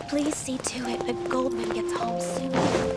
Please see to it that Goldman gets home soon.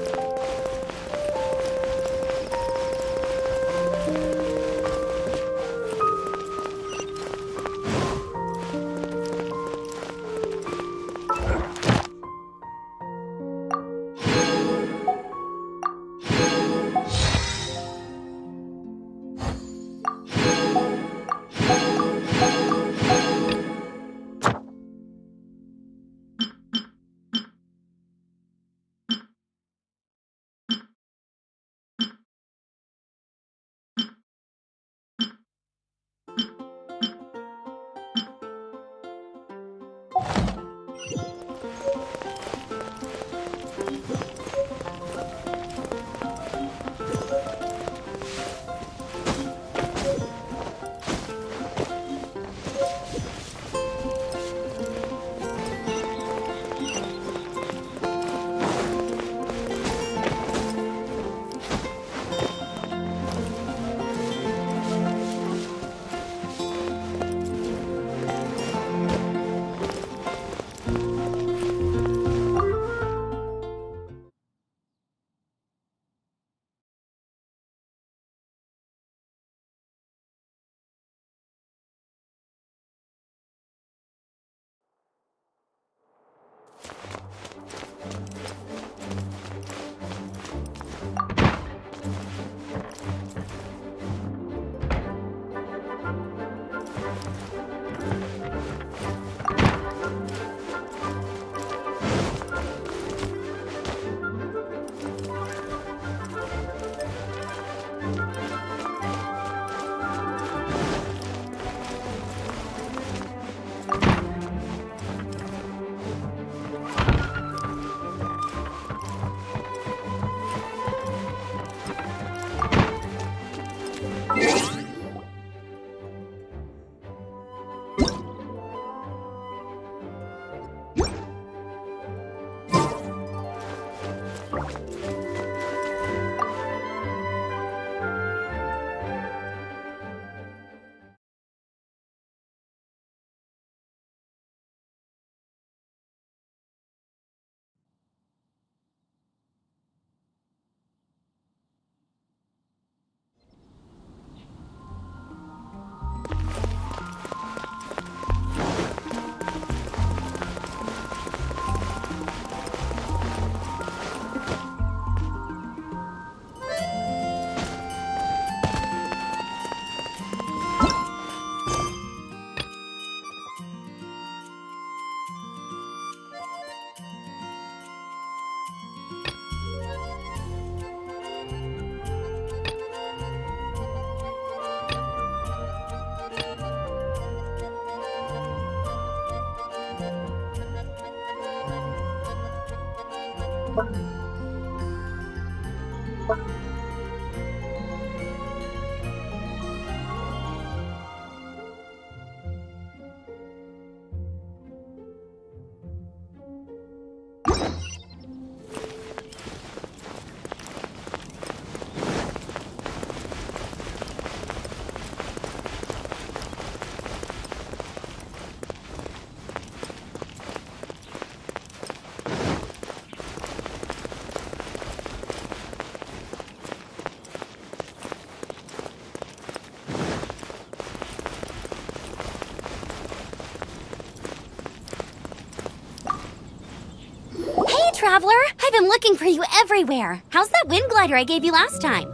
Traveler, I've been looking for you everywhere. How's that wind glider I gave you last time?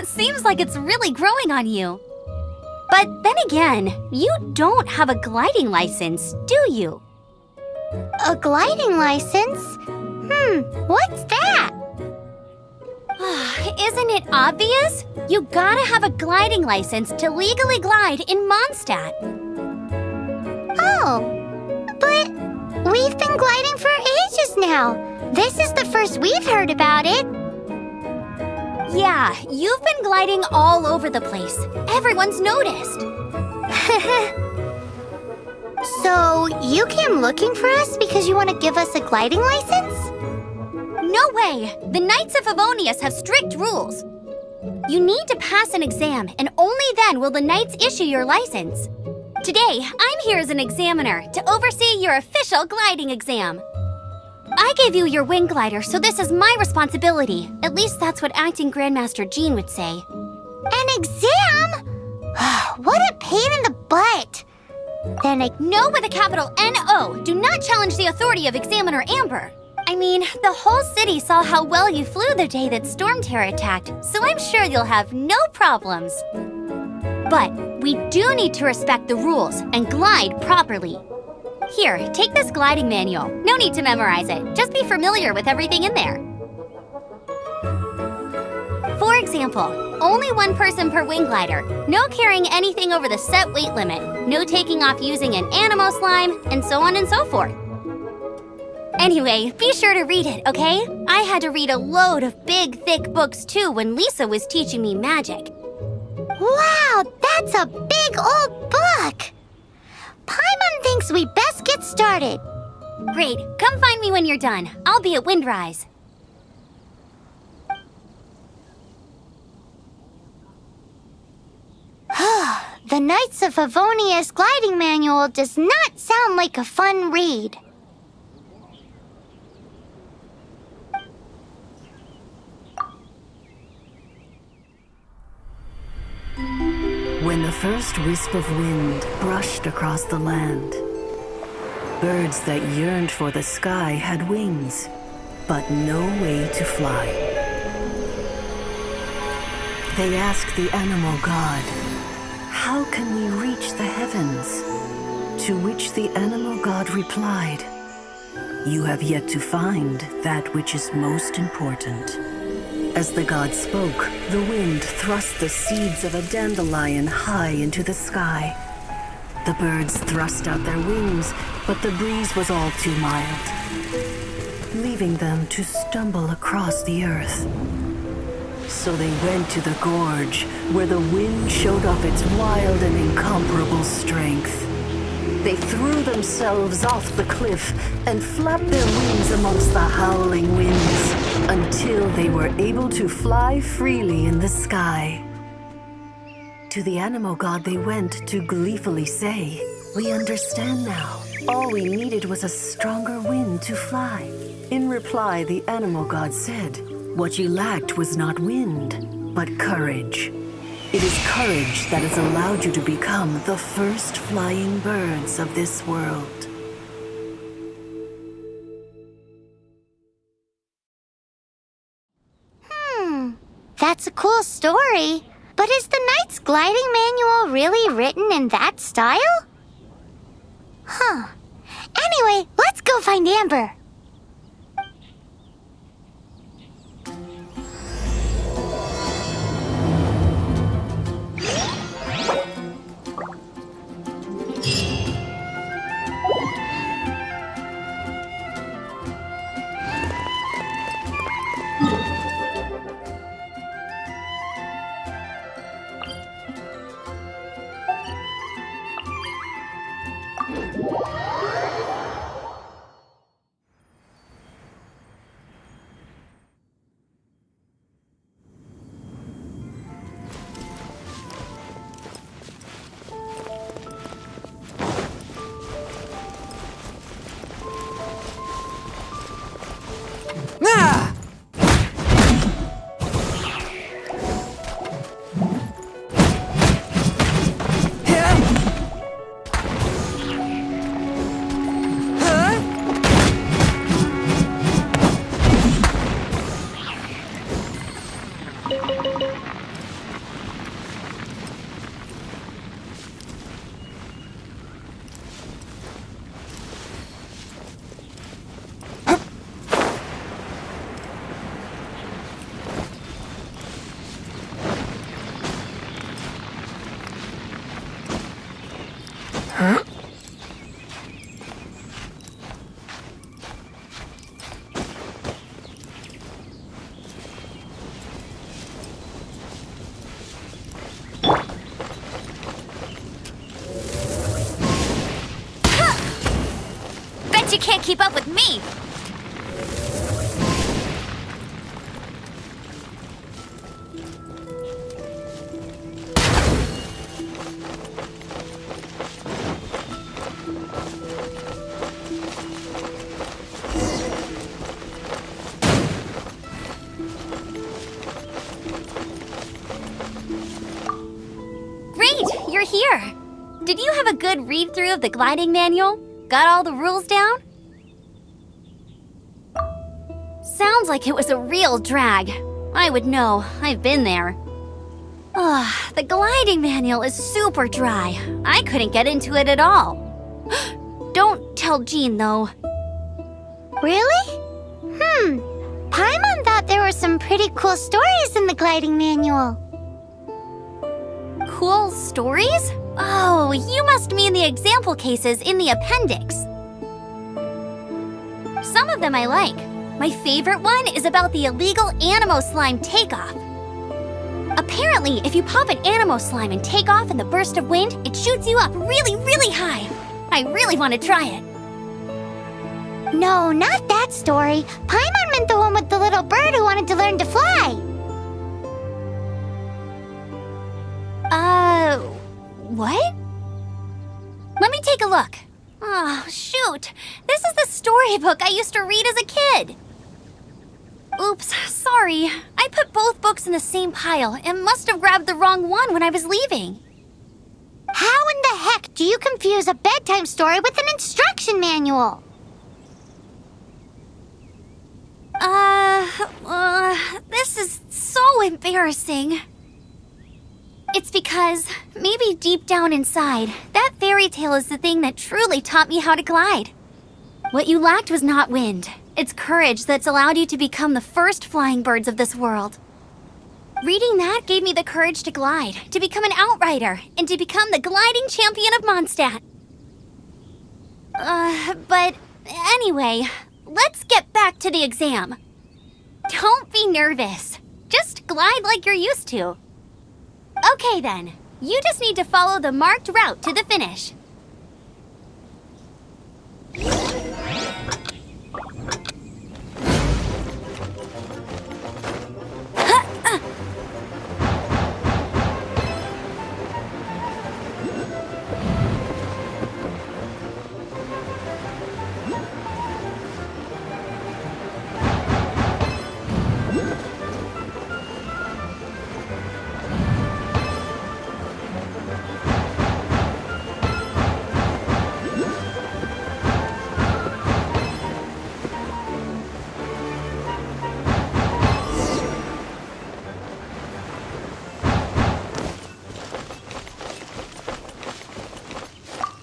Seems like it's really growing on you. But then again, you don't have a gliding license, do you? A gliding license? What's that? Isn't it obvious? You gotta have a gliding license to legally glide in Mondstadt. Oh, but we've been gliding for ages now. This is the first we've heard about it. Yeah, you've been gliding all over the place. Everyone's noticed. So, you came looking for us because you want to give us a gliding license? No way! The Knights of Favonius have strict rules. You need to pass an exam, and only then will the Knights issue your license. Today, I'm here as an examiner to oversee your official gliding exam. I gave you your wing glider, so this is my responsibility. At least that's what Acting Grandmaster Jean would say. An exam? What a pain in the butt! Then No with a capital N-O. Do not challenge the authority of Examiner Amber. I mean, the whole city saw how well you flew the day that Storm Terror attacked, so I'm sure you'll have no problems. But we do need to respect the rules and glide properly. Here, take this gliding manual. No need to memorize it. Just be familiar with everything in there. For example, only one person per wing glider, no carrying anything over the set weight limit, no taking off using an animo slime, and so on and so forth. Anyway, be sure to read it, okay? I had to read a load of big, thick books too when Lisa was teaching me magic. Wow, that's a big old book! Paimon thinks we best get started. Great, come find me when you're done. I'll be at Windrise. The Knights of Favonius gliding manual does not sound like a fun read. When the first wisp of wind brushed across the land, birds that yearned for the sky had wings, but no way to fly. They asked the animal god, "How can we reach the heavens?" To which the animal god replied, "You have yet to find that which is most important." As the god spoke, the wind thrust the seeds of a dandelion high into the sky. The birds thrust out their wings, but the breeze was all too mild, leaving them to stumble across the earth. So they went to the gorge, where the wind showed off its wild and incomparable strength. They threw themselves off the cliff and flapped their wings amongst the howling winds until they were able to fly freely in the sky. To the animal god they went to gleefully say, "We understand now. All we needed was a stronger wind to fly." In reply, the animal god said, "What you lacked was not wind, but courage. It is courage that has allowed you to become the first flying birds of this world." That's a cool story. But is the Knight's gliding manual really written in that style? Anyway, let's go find Amber. Bet you can't keep up with me! Great, you're here! Did you have a good read-through of the gliding manual? Got all the rules down? Sounds like it was a real drag. I would know, I've been there. Ugh, the gliding manual is super dry. I couldn't get into it at all. Don't tell Jean, though. Really? Paimon thought there were some pretty cool stories in the gliding manual. Cool stories? Oh, you must mean the example cases in the appendix. Some of them I like. My favorite one is about the illegal Animo slime takeoff. Apparently, if you pop an Animo slime and take off in the burst of wind, it shoots you up really, really high. I really want to try it. No, not that story. Paimon meant the one with the little bird who wanted to learn to fly. What? Let me take a look. Oh, shoot. This is the storybook I used to read as a kid. Oops, sorry. I put both books in the same pile and must have grabbed the wrong one when I was leaving. How in the heck do you confuse a bedtime story with an instruction manual? This is so embarrassing. It's because, maybe deep down inside, that fairy tale is the thing that truly taught me how to glide. What you lacked was not wind. It's courage that's allowed you to become the first flying birds of this world. Reading that gave me the courage to glide, to become an outrider, and to become the gliding champion of Mondstadt. But anyway, let's get back to the exam. Don't be nervous. Just glide like you're used to. Okay then, you just need to follow the marked route to the finish.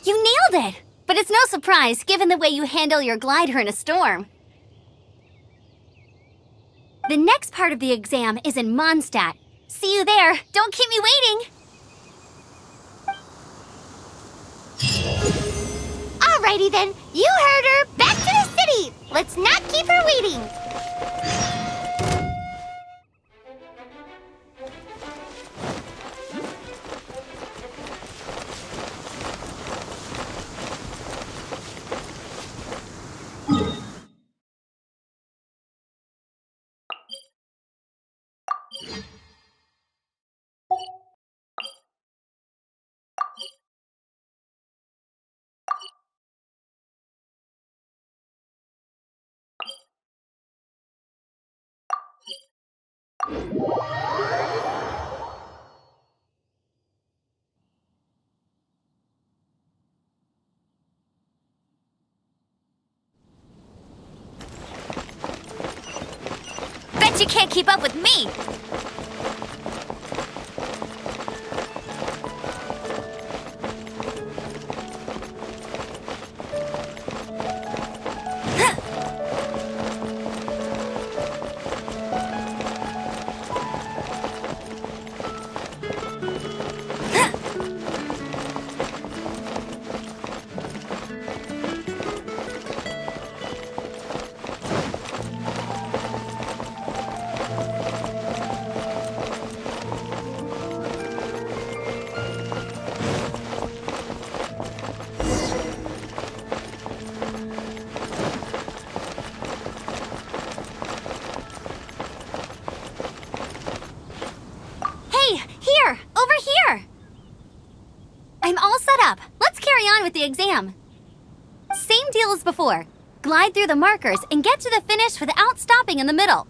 You nailed it! But it's no surprise, given the way you handle your glider in a storm. The next part of the exam is in Mondstadt. See you there. Don't keep me waiting. Alrighty then, you heard her. Back to the city. Let's not keep her waiting. Bet you can't keep up with me. the exam. Same deal as before. Glide through the markers and get to the finish without stopping in the middle.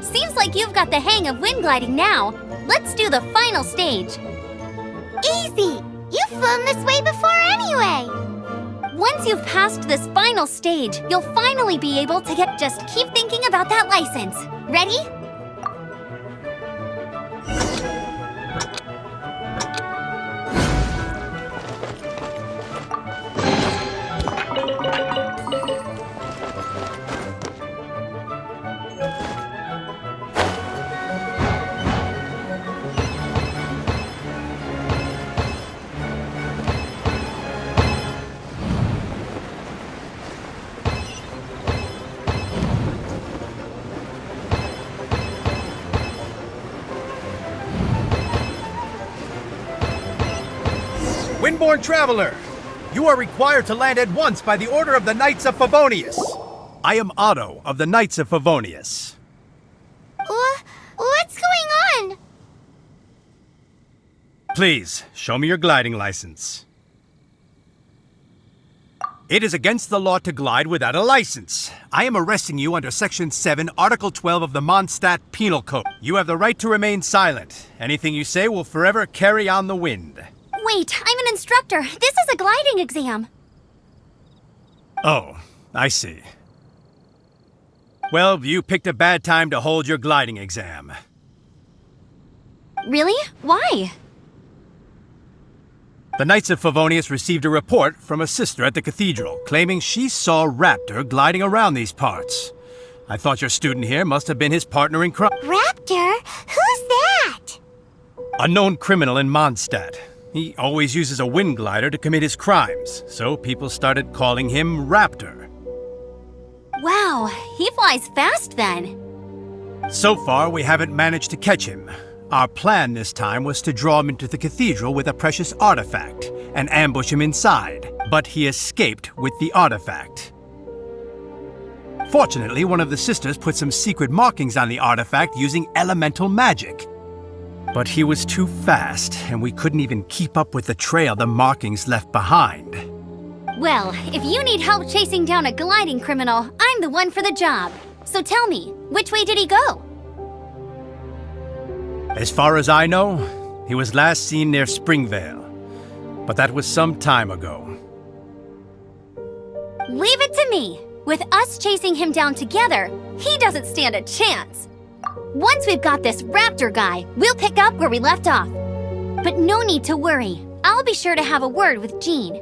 Seems like you've got the hang of wind gliding now. Let's do the final stage. Easy! You've flown this way before anyway! Once you've passed this final stage, you'll finally be able to just keep thinking about that license. Ready? Windborne Traveler, you are required to land at once by the order of the Knights of Favonius. I am Otto of the Knights of Favonius. What's going on? Please, show me your gliding license. It is against the law to glide without a license. I am arresting you under Section 7, Article 12 of the Mondstadt Penal Code. You have the right to remain silent. Anything you say will forever carry on the wind. Wait, I'm an instructor. This is a gliding exam. Oh, I see. Well, you picked a bad time to hold your gliding exam. Really? Why? The Knights of Favonius received a report from a sister at the cathedral claiming she saw Raptor gliding around these parts. I thought your student here must have been his partner in crime. Raptor? Who's that? A known criminal in Mondstadt. He always uses a wind glider to commit his crimes, so people started calling him Raptor. Wow, he flies fast then. So far, we haven't managed to catch him. Our plan this time was to draw him into the cathedral with a precious artifact and ambush him inside, but he escaped with the artifact. Fortunately, one of the sisters put some secret markings on the artifact using elemental magic. But he was too fast, and we couldn't even keep up with the trail the markings left behind. Well, if you need help chasing down a gliding criminal, I'm the one for the job. So tell me, which way did he go? As far as I know, he was last seen near Springvale. But that was some time ago. Leave it to me. With us chasing him down together, he doesn't stand a chance. Once we've got this Raptor guy, we'll pick up where we left off. But no need to worry. I'll be sure to have a word with Jean.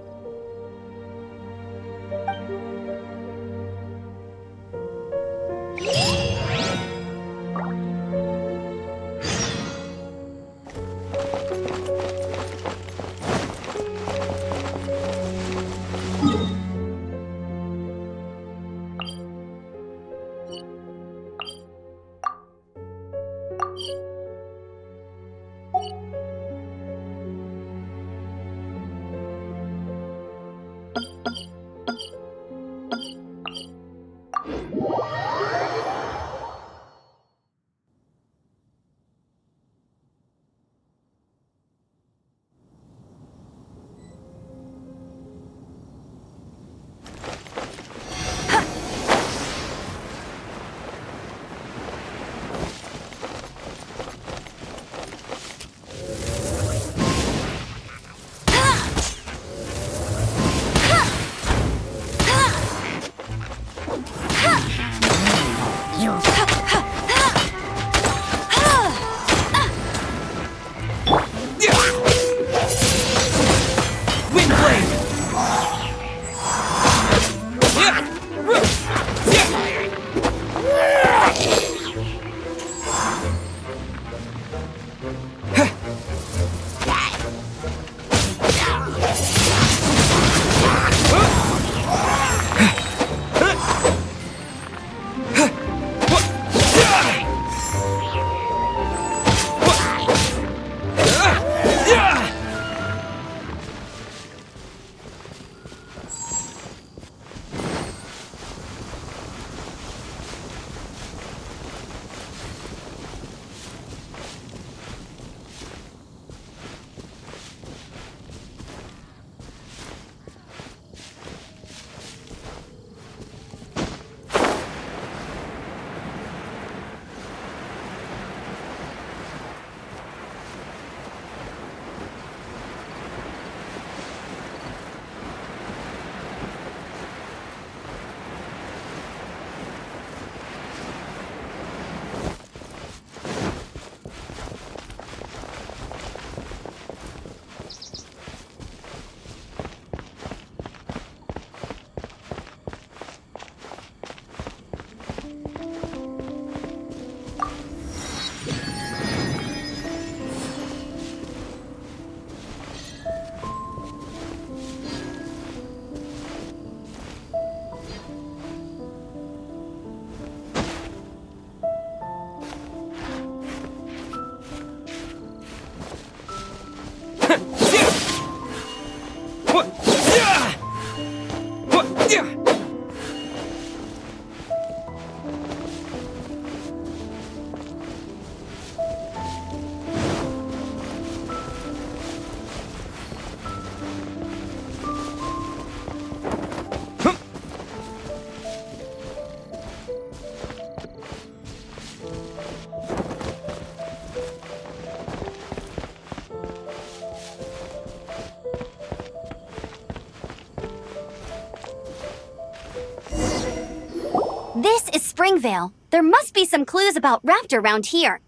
Vale. There must be some clues about Raptor around here.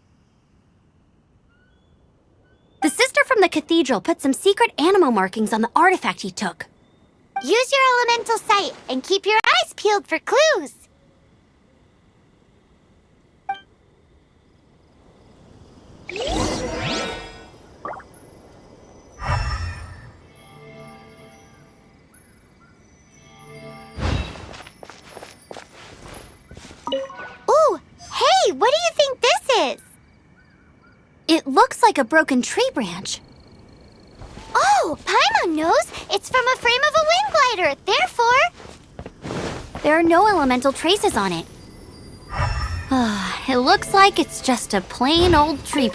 The sister from the cathedral put some secret animal markings on the artifact he took. Use your elemental sight and keep your eyes peeled for clues. Ooh, hey, what do you think this is? It looks like a broken tree branch. Oh, Paimon knows. It's from a frame of a wind glider. Therefore, There are no elemental traces on it. It looks like it's just a plain old tree.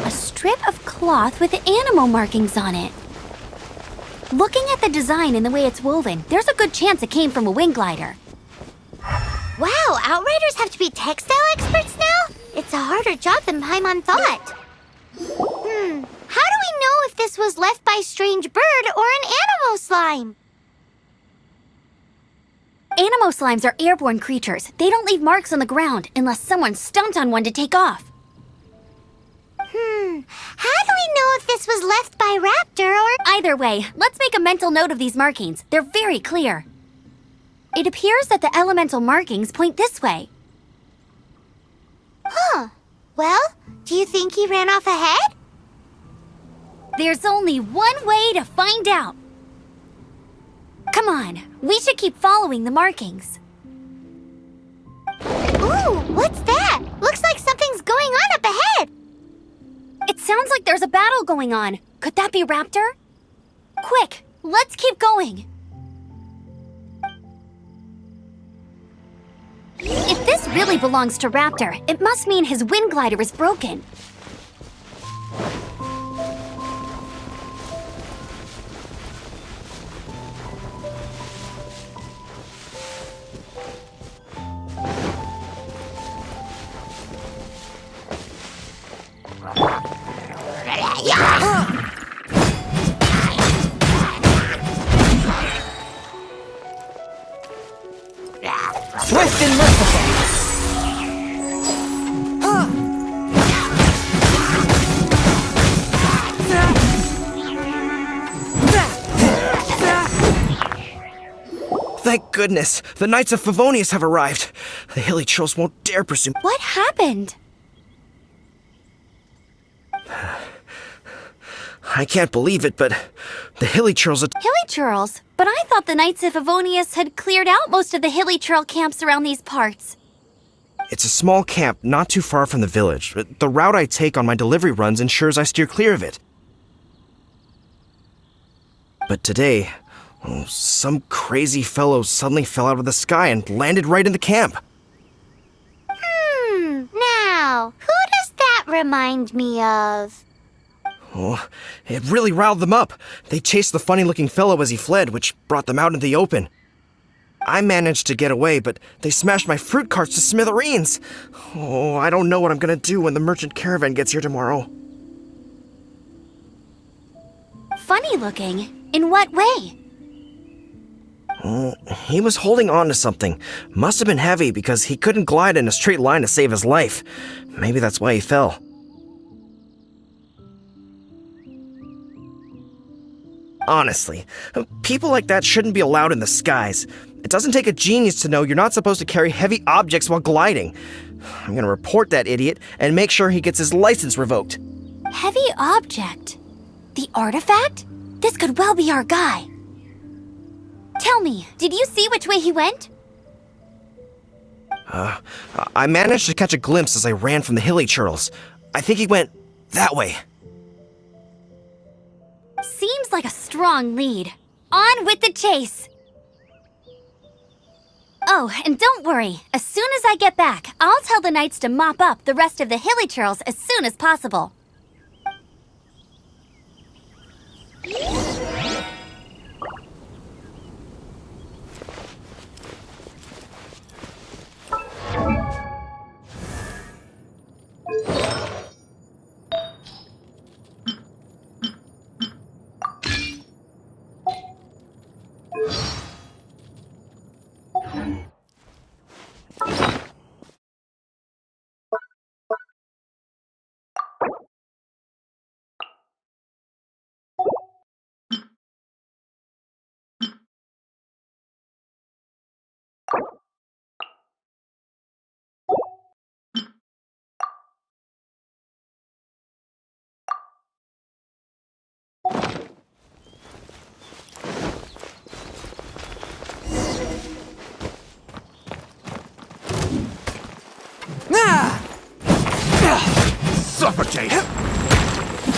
A strip of cloth with animal markings on it. Looking at the design and the way it's woven, there's a good chance it came from a wind glider. wow, Outriders have to be textile experts now? It's a harder job than Paimon thought. How do we know if this was left by a strange bird or an animal slime? Animo slimes are airborne creatures. They don't leave marks on the ground unless someone stomped on one to take off. How do we know if this was left by Raptor or... Either way, let's make a mental note of these markings. They're very clear. It appears that the elemental markings point this way. Well, do you think he ran off ahead? There's only one way to find out. Come on, we should keep following the markings. Ooh, what's that? Looks like something's going on up ahead. It sounds like there's a battle going on. Could that be Raptor? Quick, let's keep going. If this really belongs to Raptor, it must mean his wind glider is broken. Swift and merciful. Thank goodness, the Knights of Favonius have arrived. The hilly trolls won't dare pursue. What happened? I can't believe it, but the hilly trolls are... Hilly churls? But I thought the Knights of Favonius had cleared out most of the hilly churl camps around these parts. It's a small camp not too far from the village. The route I take on my delivery runs ensures I steer clear of it. But today, some crazy fellow suddenly fell out of the sky and landed right in the camp. Now, who does that remind me of? Oh, it really riled them up. They chased the funny-looking fellow as he fled, which brought them out into the open. I managed to get away, but they smashed my fruit carts to smithereens. Oh, I don't know what I'm gonna do when the merchant caravan gets here tomorrow. Funny looking? In what way? He was holding on to something. Must have been heavy because he couldn't glide in a straight line to save his life. Maybe that's why he fell. Honestly, people like that shouldn't be allowed in the skies. It doesn't take a genius to know you're not supposed to carry heavy objects while gliding. I'm gonna report that idiot and make sure he gets his license revoked. Heavy object? The artifact? This could well be our guy. Tell me, did you see which way he went? I managed to catch a glimpse as I ran from the hilly churls. I think he went that way. Seems like a strong lead. On with the chase! Oh, and don't worry. As soon as I get back, I'll tell the knights to mop up the rest of the hilly churls as soon as possible. Suffocate!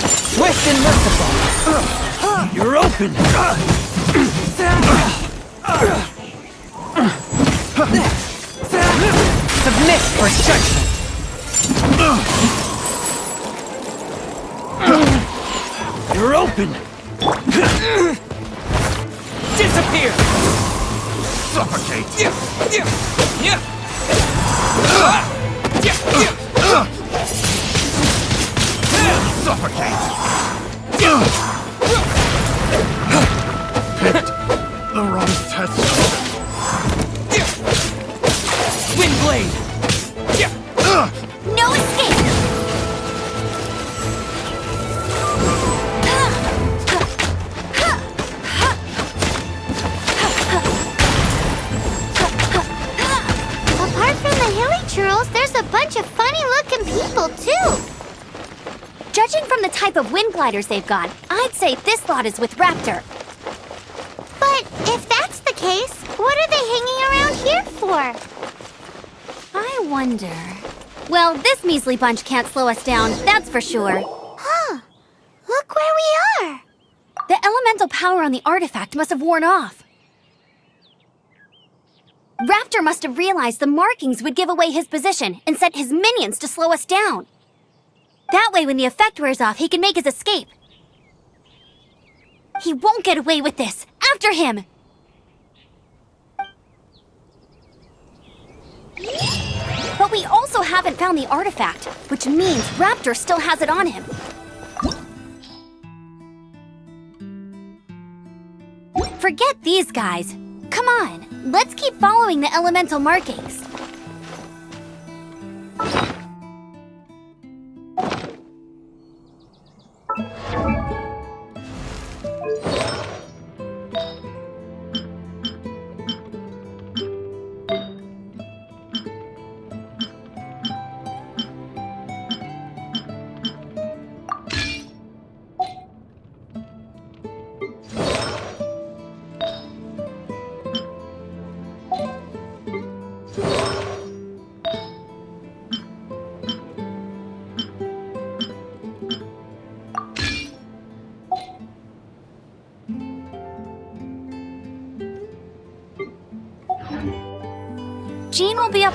Swift and merciful. You're open! Submit for judgment. You're open! Disappear. Suffocate! Suffocate! Picked the wrong test. Windblade. No escape! Apart from the hilly churls, there's a bunch of funny-looking people, too. Judging from the type of wind gliders they've got, I'd say this lot is with Raptor. But if that's the case, what are they hanging around here for? I wonder... Well, this measly bunch can't slow us down, that's for sure. Huh. Look where we are. The elemental power on the artifact must have worn off. Raptor must have realized the markings would give away his position and sent his minions to slow us down. That way, when the effect wears off, he can make his escape. He won't get away with this! After him! But we also haven't found the artifact, which means Raptor still has it on him. Forget these guys. Come on, let's keep following the elemental markings. Jean will be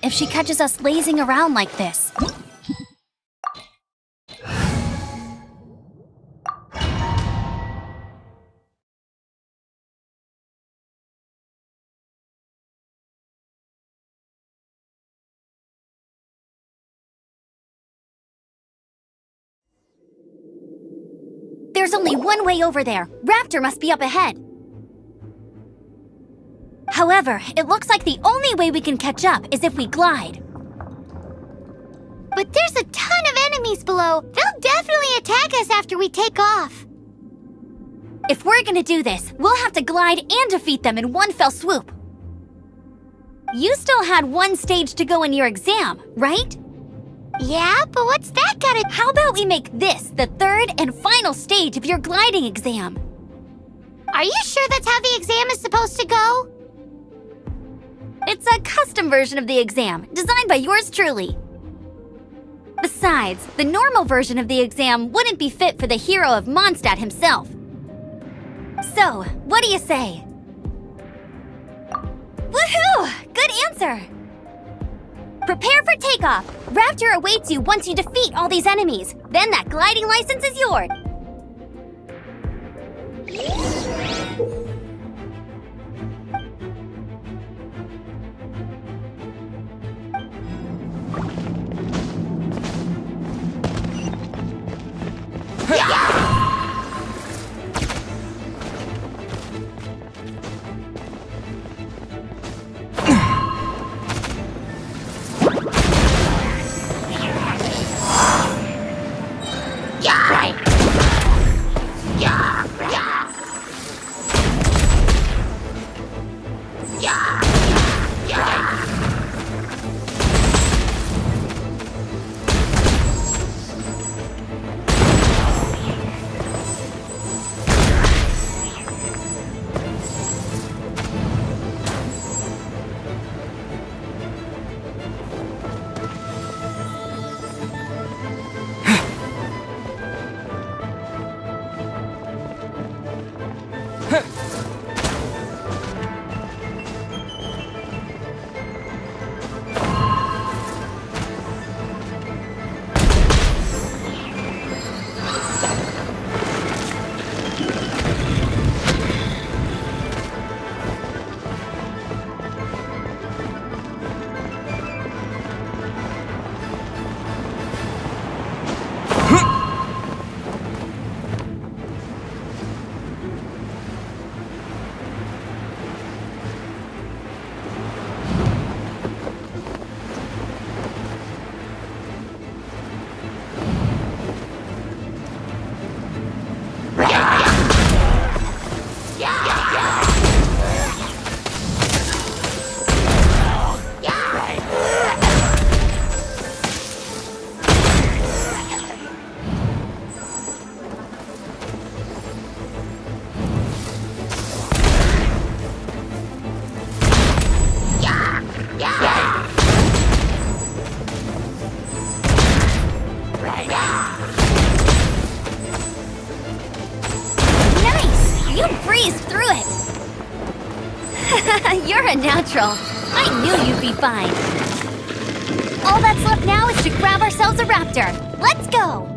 if she catches us lazing around like this. There's only one way over there. Raptor must be up ahead. However, it looks like the only way we can catch up is if we glide. But there's a ton of enemies below. They'll definitely attack us after we take off. If we're gonna do this, we'll have to glide and defeat them in one fell swoop. You still had one stage to go in your exam, right? Yeah, but what's that gotta... How about we make this the third and final stage of your gliding exam? Are you sure that's how the exam is supposed to go? It's a custom version of the exam, designed by yours truly. Besides, the normal version of the exam wouldn't be fit for the hero of Mondstadt himself. So, what do you say? Woohoo! Good answer! Prepare for takeoff! Raptor awaits you once you defeat all these enemies. Then that gliding license is yours. You're a natural. I knew you'd be fine. All that's left now is to grab ourselves a raptor. Let's go!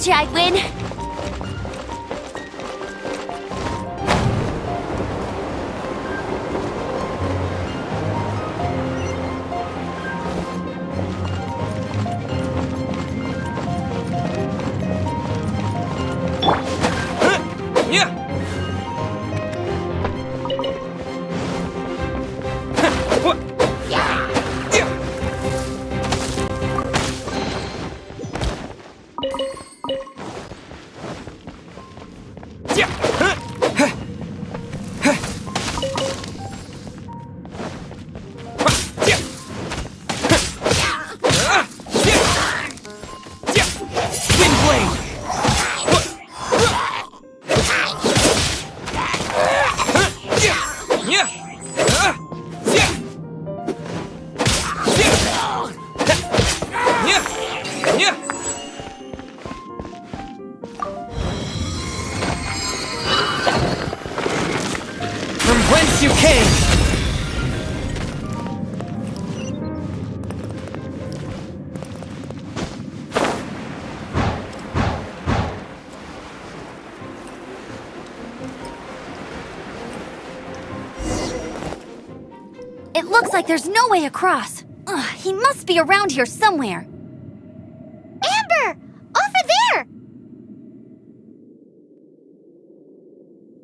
you I'd win. Yeah! From whence you came! It looks like there's no way across. Ugh, he must be around here somewhere. Amber! Over there!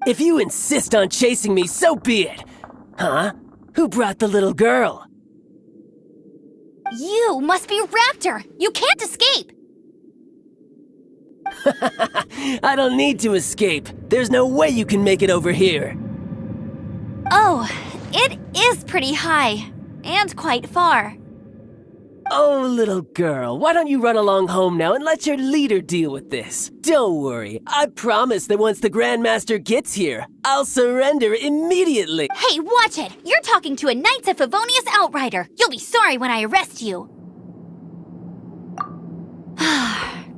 If you insist on chasing me, so be it. Huh? Who brought the little girl? You must be Raptor. You can't escape. I don't need to escape. There's no way you can make it over here. Oh, it is pretty high. And quite far. Oh, little girl, why don't you run along home now and let your leader deal with this? Don't worry, I promise that once the Grandmaster gets here, I'll surrender immediately. Hey, watch it! You're talking to a Knights of Favonius outrider. You'll be sorry when I arrest you.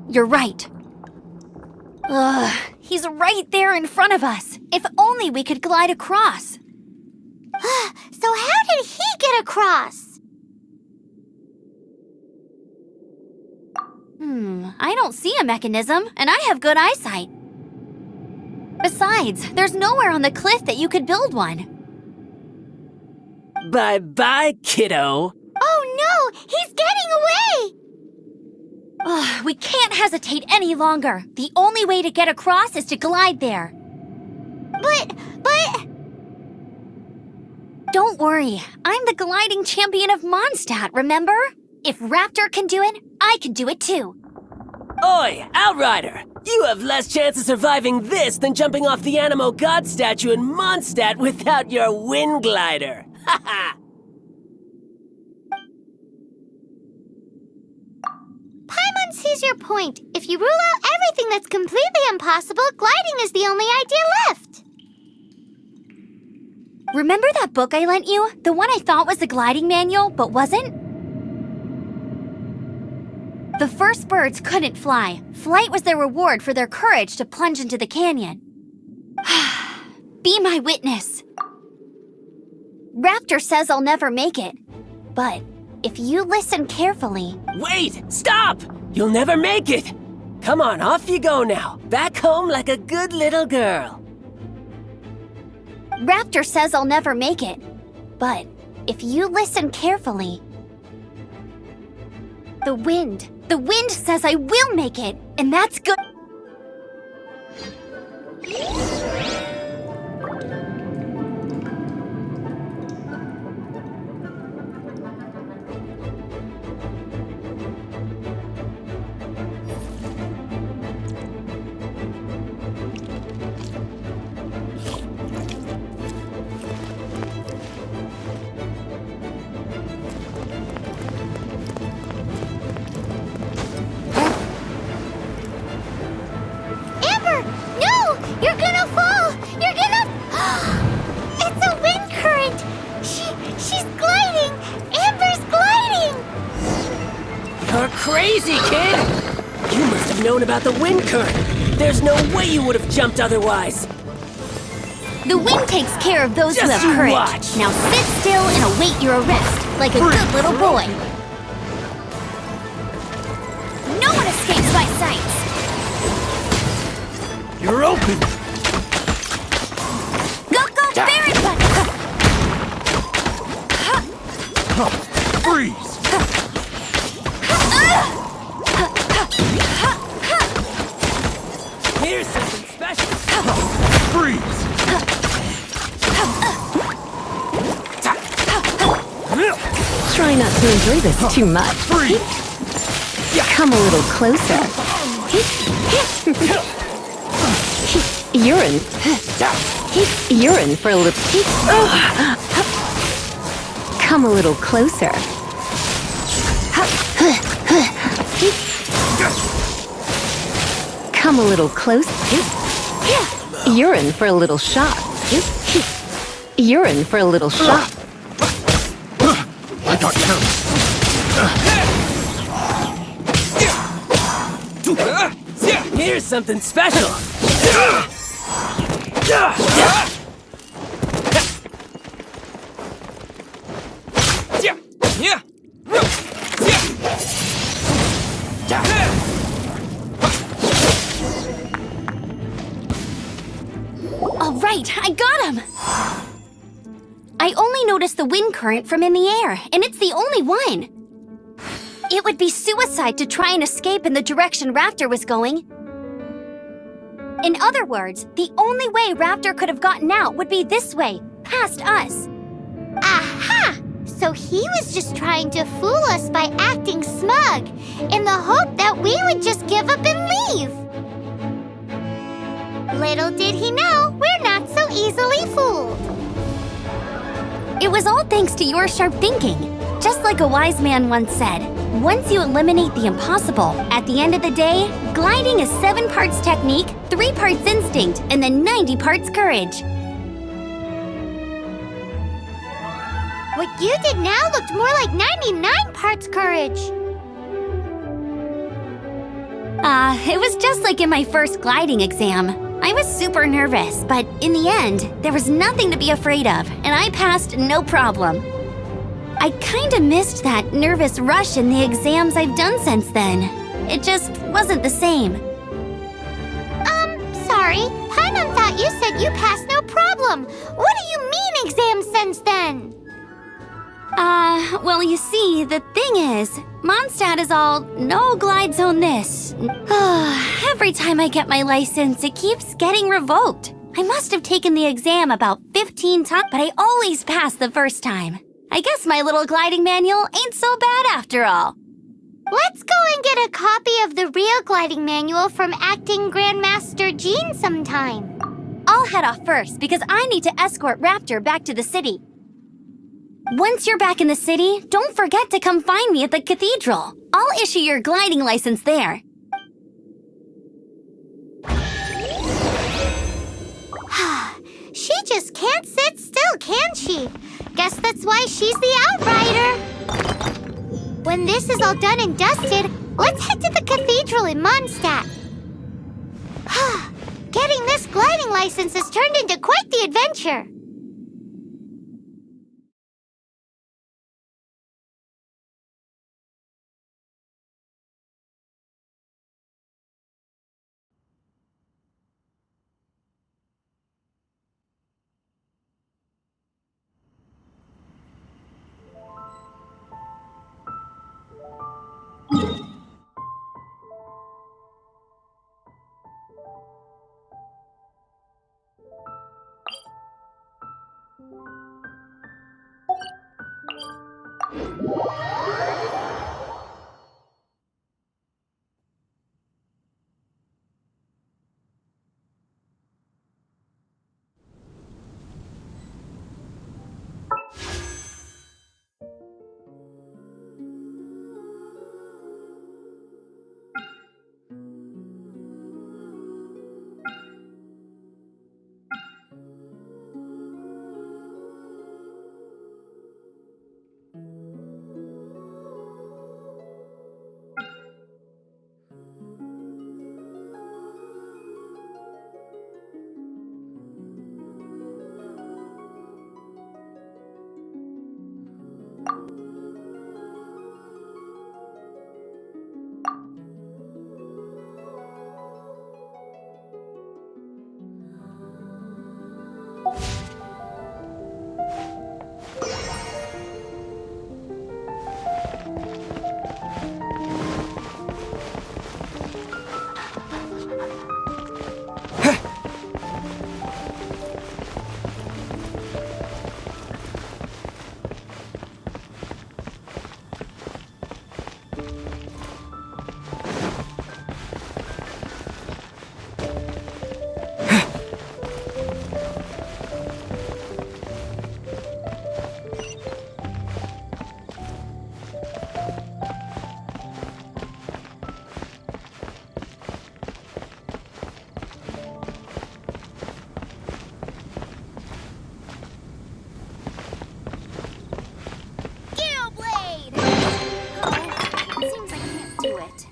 You're right. Ugh, he's right there in front of us. If only we could glide across. So how did he get across? I don't see a mechanism, and I have good eyesight. Besides, there's nowhere on the cliff that you could build one. Bye-bye, kiddo. Oh no! He's getting away! Ugh, we can't hesitate any longer. The only way to get across is to glide there. But... Don't worry, I'm the gliding champion of Mondstadt, remember? If Raptor can do it, I can do it too. Oi, Outrider! You have less chance of surviving this than jumping off the Animo God statue in Mondstadt without your wind glider. Ha ha! Paimon sees your point. If you rule out everything that's completely impossible, gliding is the only idea left. Remember that book I lent you? The one I thought was the gliding manual, but wasn't? The first birds couldn't fly. Flight was their reward for their courage to plunge into the canyon. Be my witness. Raptor says I'll never make it. But if you listen carefully... Wait! Stop! You'll never make it! Come on, off you go now. Back home like a good little girl. Raptor says I'll never make it. But if you listen carefully... The wind says I will make it, and that's good. You're gonna fall! You're gonna... It's a wind current! She's gliding! Amber's gliding! You're crazy, kid! You must have known about the wind current. There's no way you would have jumped otherwise. The wind takes care of those who Just have courage. watch. Now sit still and await your arrest, like a good little boy. No one escapes my sights. You're open! Go, go, Barret Button! Freeze! Here's something special. Freeze! Try not to enjoy this too much. Freeze! Come a little closer. Urine. Urine for a little... Come a little closer. Come a little closer. Urine for a little shot. Urine for a little shot. I got careless. Here's something special. All right, I got him! I only noticed the wind current from in the air, and it's the only one. It would be suicide to try and escape in the direction Raptor was going. In other words, the only way Raptor could have gotten out would be this way, past us. Aha! So he was just trying to fool us by acting smug, in the hope that we would just give up and leave. Little did he know, we're not so easily fooled. It was all thanks to your sharp thinking. Just like a wise man once said, once you eliminate the impossible, at the end of the day, gliding is 7 parts technique, 3 parts instinct, and then 90 parts courage. What you did now looked more like 99 parts courage. It was just like in my first gliding exam. I was super nervous, but in the end, there was nothing to be afraid of, and I passed no problem. I kinda missed that nervous rush in the exams I've done since then. It just wasn't the same. Sorry. Paimon thought you said you passed no problem. What do you mean exams since then? Well, you see, the thing is, Mondstadt is all, no glide zone this. Every time I get my license, it keeps getting revoked. I must have taken the exam about 15 times, but I always pass the first time. I guess my little gliding manual ain't so bad after all. Let's go and get a copy of the real gliding manual from Acting Grandmaster Jean sometime. I'll head off first because I need to escort Raptor back to the city. Once you're back in the city, don't forget to come find me at the cathedral. I'll issue your gliding license there. She just can't sit still, can she? Guess that's why she's the outrider. When this is all done and dusted, let's head to the cathedral in Mondstadt. Getting this gliding license has turned into quite the adventure. Gale Blade! Oh, it seems I can't do it.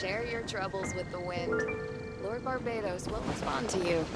Share your troubles with the wind. Lord Barbados will respond to you.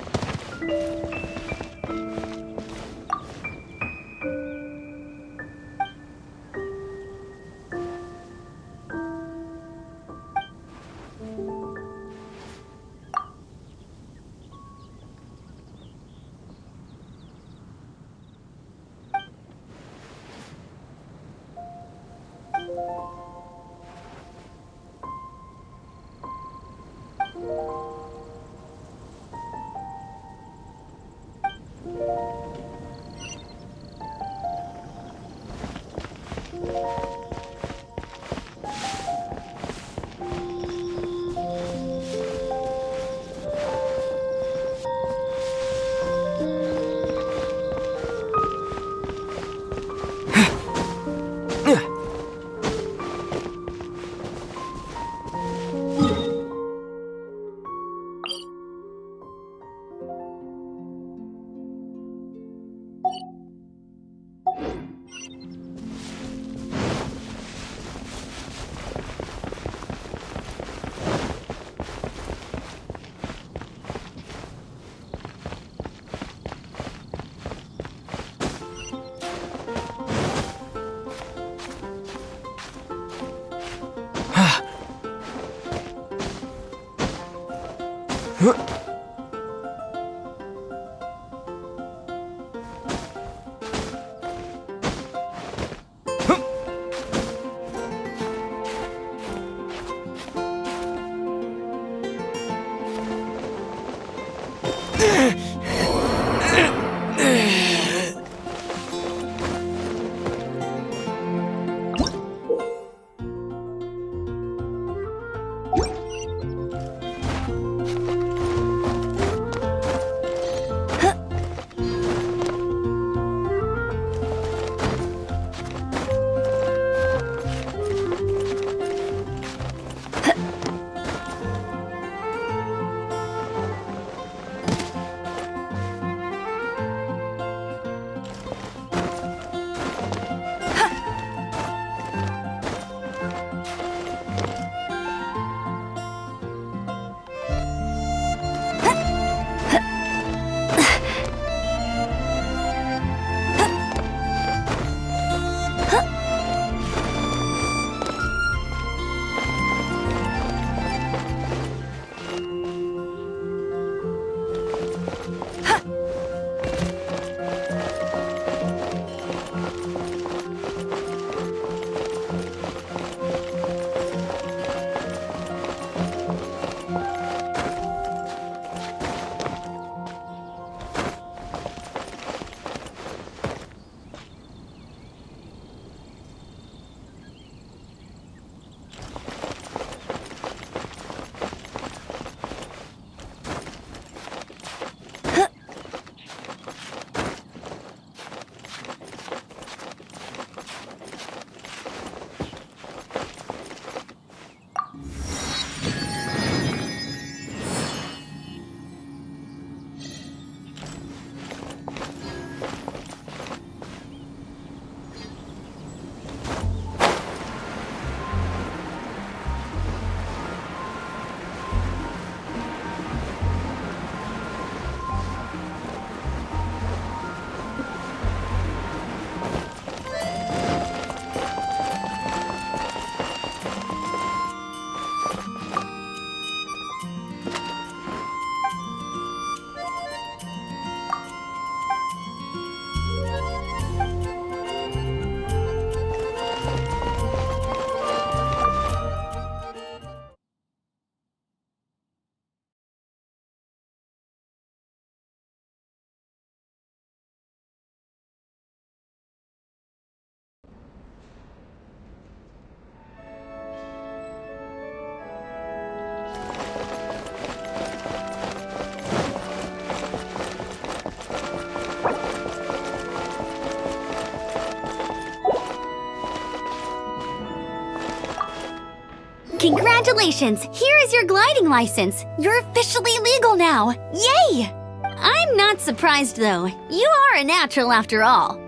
Congratulations! Here is your gliding license. You're officially legal now. Yay! I'm not surprised though. You are a natural after all.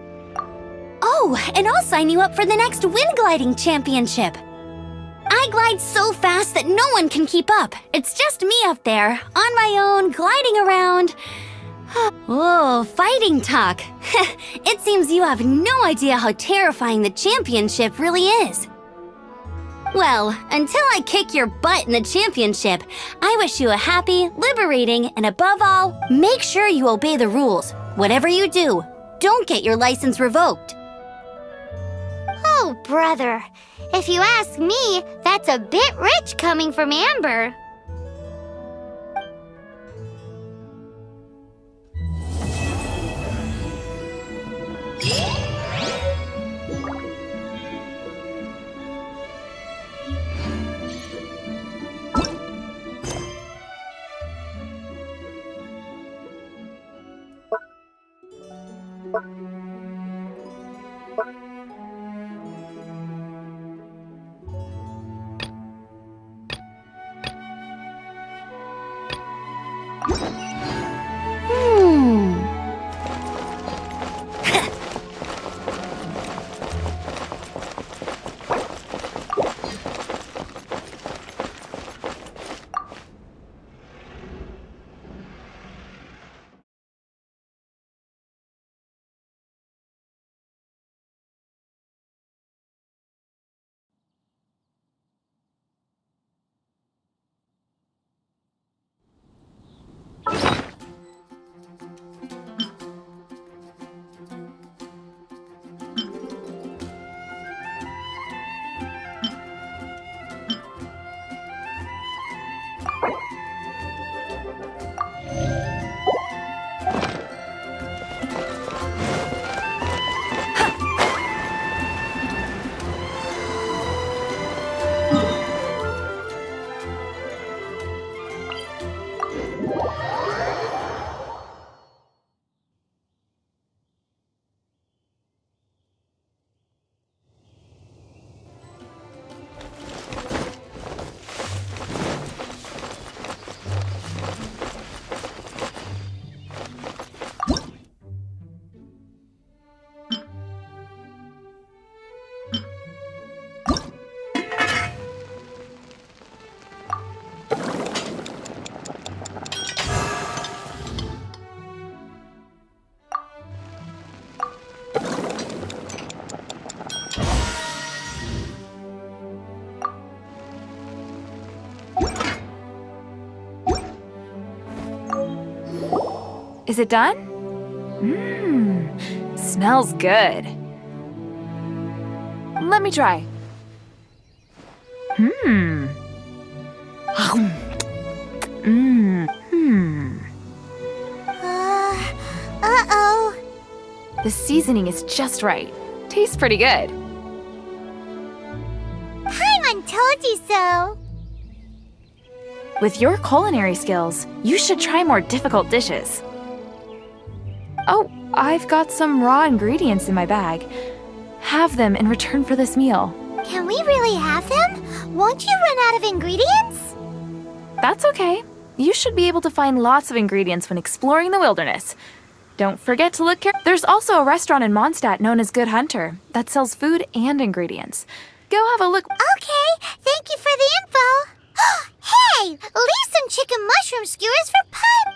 Oh, and I'll sign you up for the next wind gliding championship. I glide so fast that no one can keep up. It's just me up there, on my own, gliding around. Oh, fighting talk. It seems you have no idea how terrifying the championship really is. Well, until I kick your butt in the championship, I wish you a happy, liberating, and above all, make sure you obey the rules. Whatever you do, don't get your license revoked. Oh, brother. If you ask me, that's a bit rich coming from Amber. Is it done? Smells good. Let me try. Uh-oh. The seasoning is just right. Tastes pretty good. Paimon told you so. With your culinary skills, you should try more difficult dishes. Oh, I've got some raw ingredients in my bag. Have them in return for this meal. Can we really have them? Won't you run out of ingredients? That's okay. You should be able to find lots of ingredients when exploring the wilderness. Don't forget to look carefully. There's also a restaurant in Mondstadt known as Good Hunter that sells food and ingredients. Go have a look. Okay, thank you for the info. Hey, leave some chicken mushroom skewers for Paimon.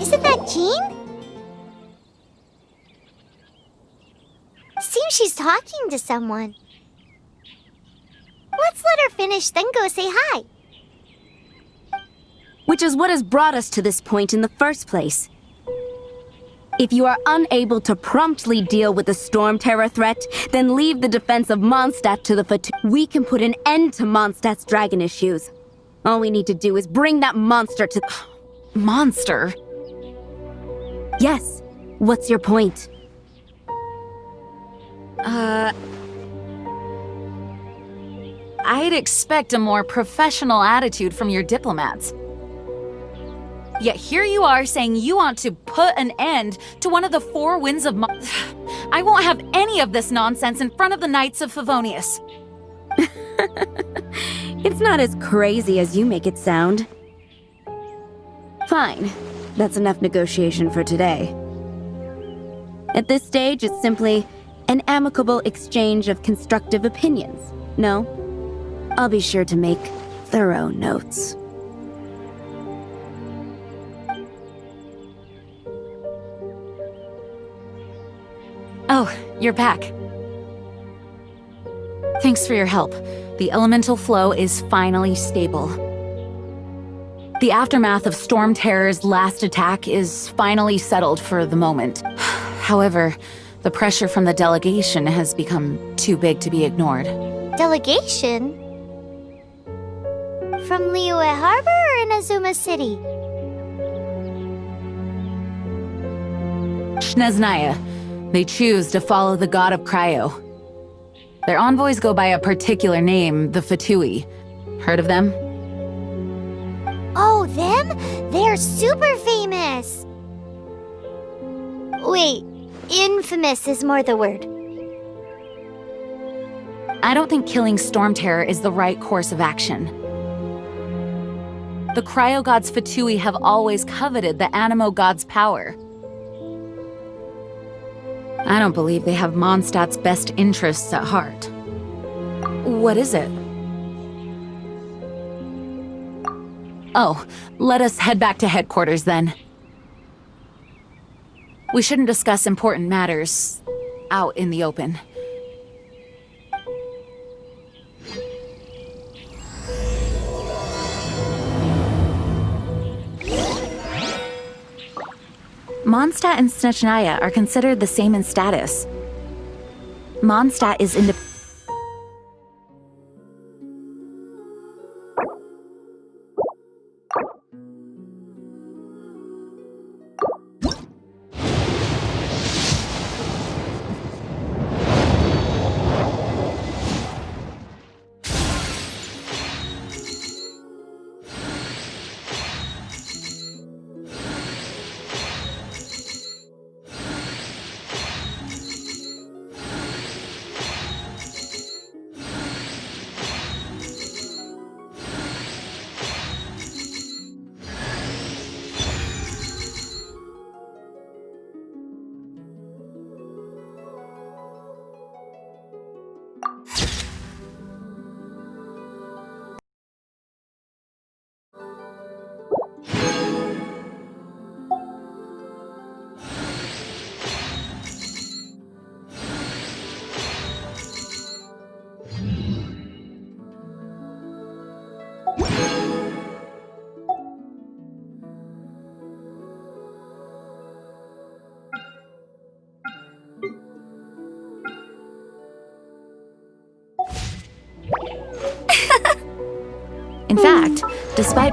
Isn't that Jean? Seems she's talking to someone. Let's let her finish, then go say hi. Which is what has brought us to this point in the first place. If you are unable to promptly deal with the Storm Terror threat, then leave the defense of Mondstadt to the We can put an end to Mondstadt's dragon issues. All we need to do is bring that monster to... Monster? Yes. What's your point? I'd expect a more professional attitude from your diplomats. Yet here you are saying you want to put an end to one of the four winds of I won't have any of this nonsense in front of the Knights of Favonius. It's not as crazy as you make it sound. Fine. That's enough negotiation for today. At this stage, it's simply an amicable exchange of constructive opinions. No? I'll be sure to make thorough notes. Oh, you're back. Thanks for your help. The elemental flow is finally stable. The aftermath of Storm Terror's last attack is finally settled for the moment. However, the pressure from the delegation has become too big to be ignored. Delegation? From Liyue Harbor or Inazuma City? Shneznaya. They choose to follow the god of Cryo. Their envoys go by a particular name, the Fatui. Heard of them? Oh, them? They're super famous! Wait, infamous is more the word. I don't think killing Storm Terror is the right course of action. The Cryo God's Fatui have always coveted the Animo God's power. I don't believe they have Mondstadt's best interests at heart. What is it? Oh, let us head back to headquarters then. We shouldn't discuss important matters out in the open. Mondstadt and Snezhnaya are considered the same in status. Mondstadt is independent. fact, despite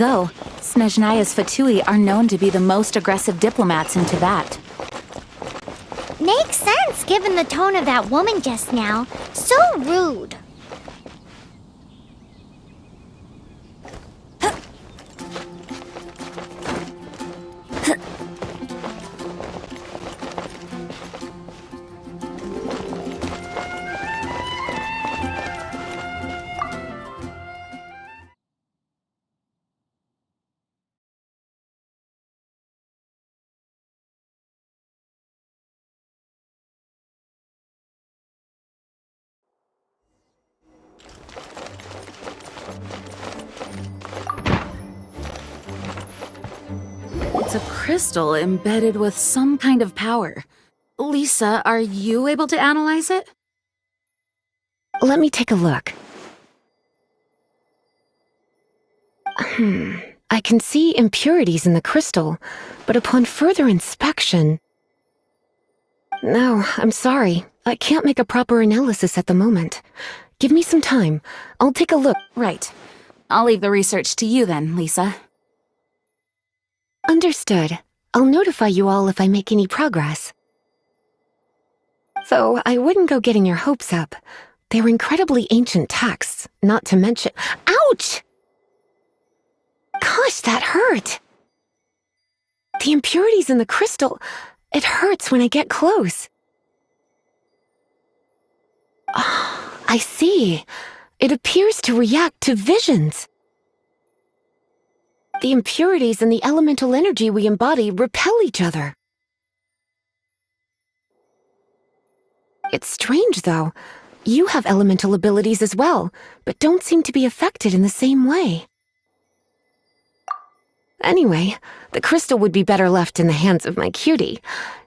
though, Snezhnaya's Fatui are known to be the most aggressive diplomats in Tibet. Makes sense given the tone of that woman just now. So rude. It's a crystal embedded with some kind of power. Lisa, are you able to analyze it? Let me take a look. I can see impurities in the crystal, but upon further inspection... No, I'm sorry. I can't make a proper analysis at the moment. Give me some time. I'll take a look. Right. I'll leave the research to you then, Lisa. Understood. I'll notify you all if I make any progress. Though I wouldn't go getting your hopes up. They're incredibly ancient texts, not to mention— Ouch! Gosh, that hurt! The impurities in the crystal— it hurts when I get close. Oh, I see. It appears to react to visions. The impurities and the elemental energy we embody repel each other. It's strange, though. You have elemental abilities as well, but don't seem to be affected in the same way. Anyway, the crystal would be better left in the hands of my cutie.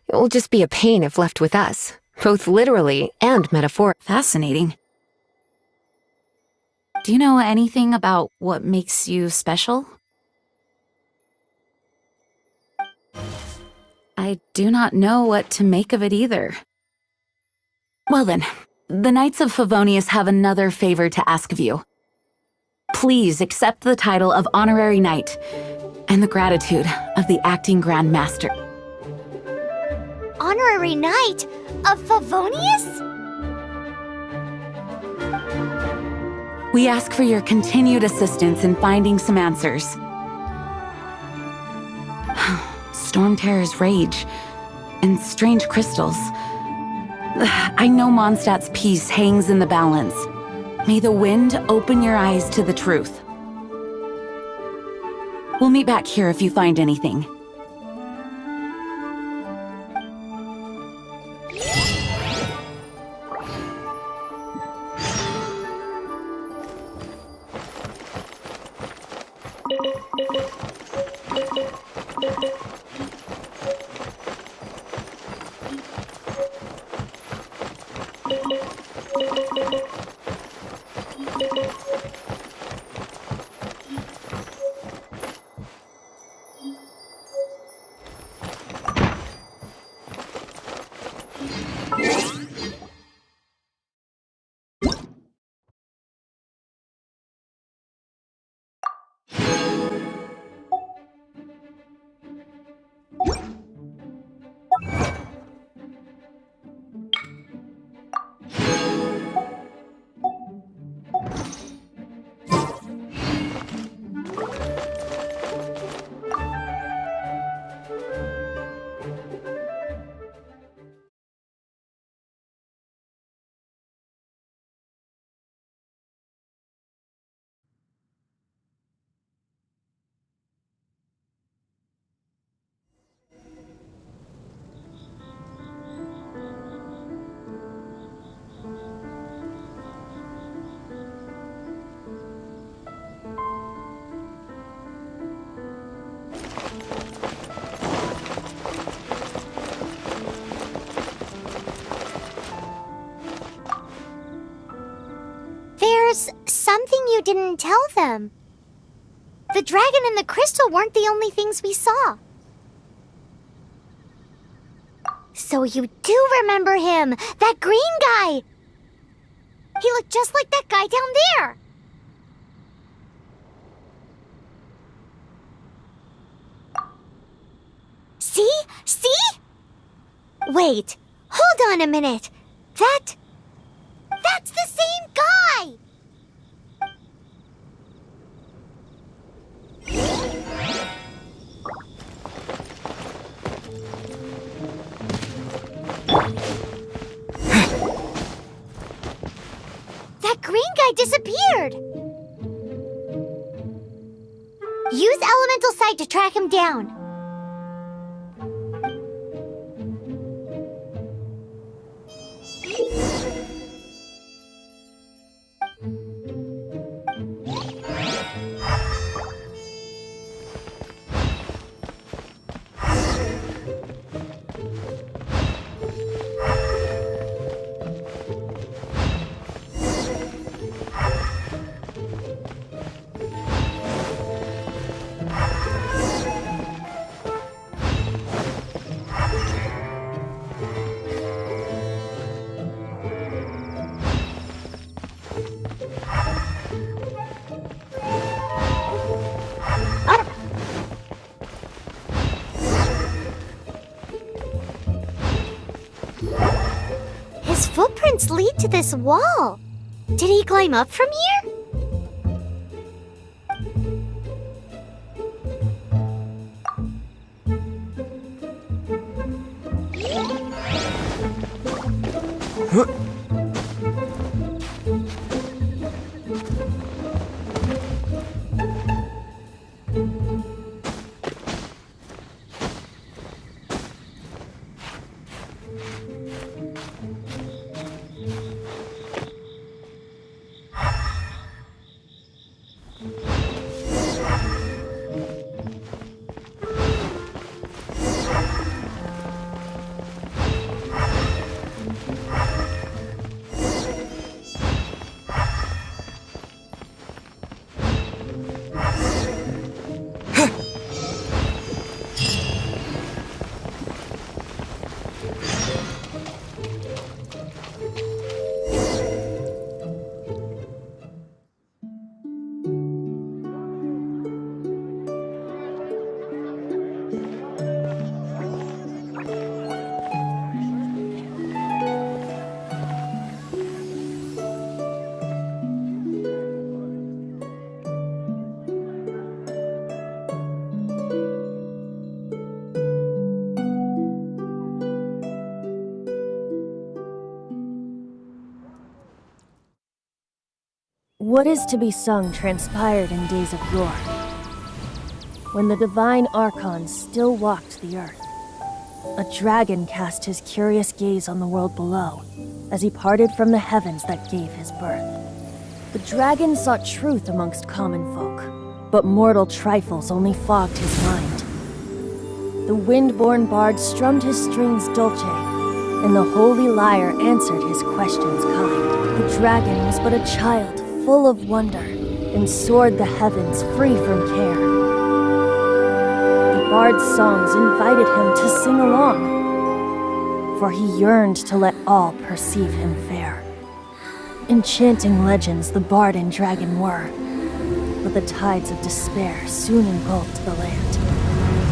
It will just be a pain if left with us, both literally and metaphorically. Fascinating. Do you know anything about what makes you special? I do not know what to make of it either. Well then, the Knights of Favonius have another favor to ask of you. Please accept the title of Honorary Knight and the gratitude of the Acting Grand Master. Honorary Knight of Favonius? We ask for your continued assistance in finding some answers. Storm Terror's rage and strange crystals. I know Mondstadt's peace hangs in the balance. May the wind open your eyes to the truth. We'll meet back here if you find anything. There's something you didn't tell them. The dragon and the crystal weren't the only things we saw. So you do remember him, that green guy. He looked just like that guy down there. See? See? Wait, hold on a minute. That's the same guy! That green guy disappeared! Use Elemental Sight to track him down. His footprints lead to this wall. Did he climb up from here? What is to be sung transpired in days of yore, when the divine archons still walked the earth. A dragon cast his curious gaze on the world below, as he parted from the heavens that gave his birth. The dragon sought truth amongst common folk, but mortal trifles only fogged his mind. The wind-born bard strummed his strings dolce, and the holy lyre answered his questions kind. The dragon was but a child, full of wonder, and soared the heavens free from care. The bard's songs invited him to sing along, for he yearned to let all perceive him fair. Enchanting legends the bard and dragon were, but the tides of despair soon engulfed the land.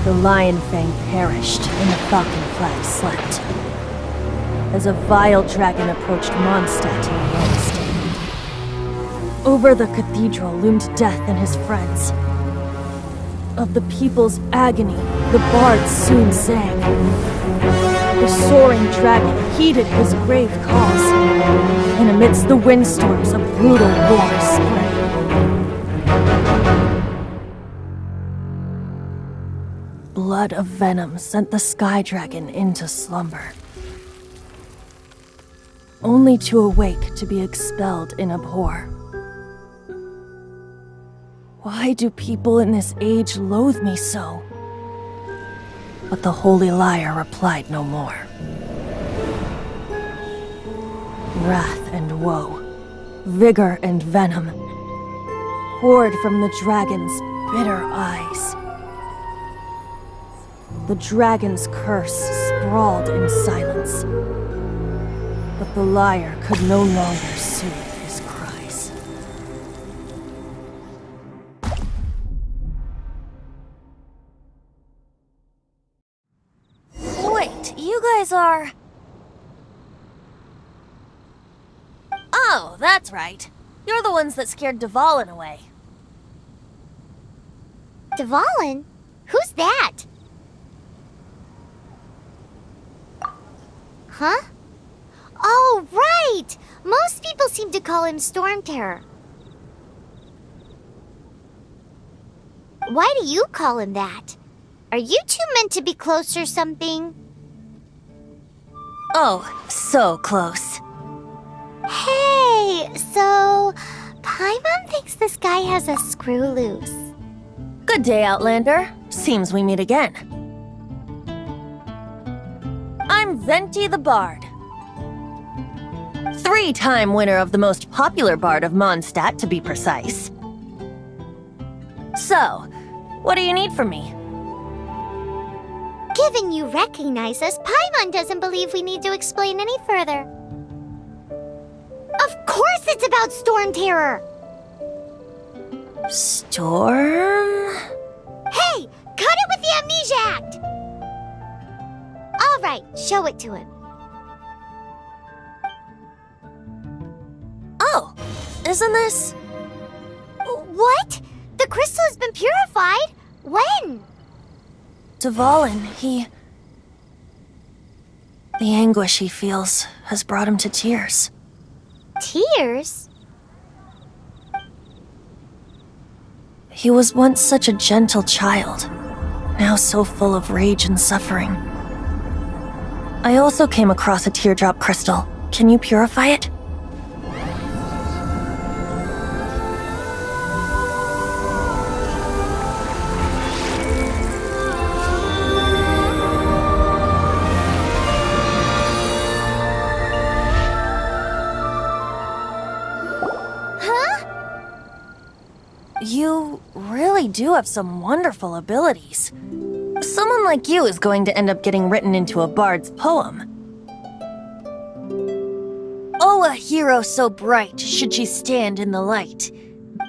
The lion fang perished, and the falcon flag slept, as a vile dragon approached Mondstadt in a lone stand. Over the cathedral loomed death and his friends. Of the people's agony, the bard soon sang. The soaring dragon heeded his grave calls, and amidst the windstorms a brutal war spread. Blood of venom sent the sky dragon into slumber, only to awake to be expelled in abhor. Why do people in this age loathe me so? But the holy lyre replied no more. Wrath and woe, vigor and venom, poured from the dragon's bitter eyes. The dragon's curse sprawled in silence, but the lyre could no longer soothe his cries. Wait, you guys are... Oh, that's right. You're the ones that scared Dvalin away. Dvalin? Who's that? Huh? Oh, right! Most people seem to call him Storm Terror. Why do you call him that? Are you two meant to be close or something? Oh, so close. Hey, so Paimon thinks this guy has a screw loose. Good day, Outlander. Seems we meet again. I'm Venti the Bard. 3-time winner of the most popular bard of Mondstadt, to be precise. So, what do you need from me? Given you recognize us, Paimon doesn't believe we need to explain any further. Of course it's about Storm Terror! Storm? Hey! Cut it with the Amnesia Act! Alright, show it to him. Oh, isn't this... What? The crystal has been purified? When? Dvalin, the anguish he feels has brought him to tears. Tears? He was once such a gentle child, now so full of rage and suffering. I also came across a teardrop crystal. Can you purify it? You really do have some wonderful abilities. Someone like you is going to end up getting written into a bard's poem. Oh, a hero so bright, should she stand in the light.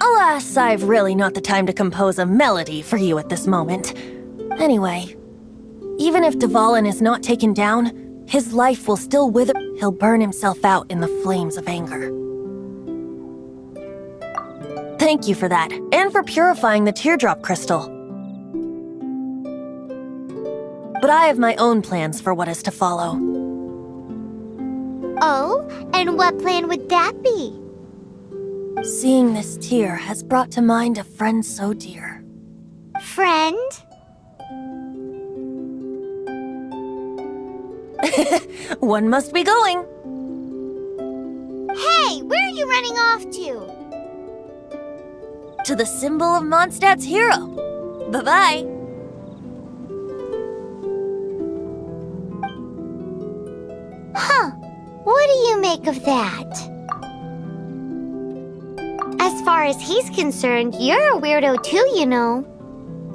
Alas, I've really not the time to compose a melody for you at this moment. Anyway, even if Dvalin is not taken down, his life will still wither. He'll burn himself out in the flames of anger. Thank you for that, and for purifying the teardrop crystal. But I have my own plans for what is to follow. Oh, and what plan would that be? Seeing this tear has brought to mind a friend so dear. Friend? One must be going. Hey, where are you running off to? To the symbol of Mondstadt's hero. Bye-bye. Huh. What do you make of that? As far as he's concerned, you're a weirdo too, you know.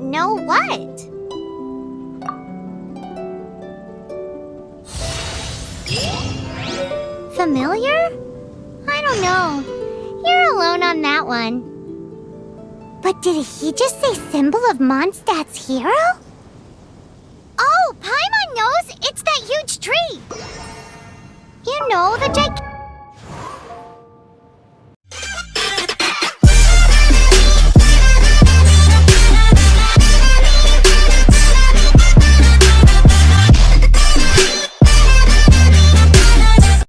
Know what? Familiar? I don't know. You're alone on that one. But did he just say symbol of Mondstadt's hero? Oh, Paimon knows! It's that huge tree! You know, the gigantic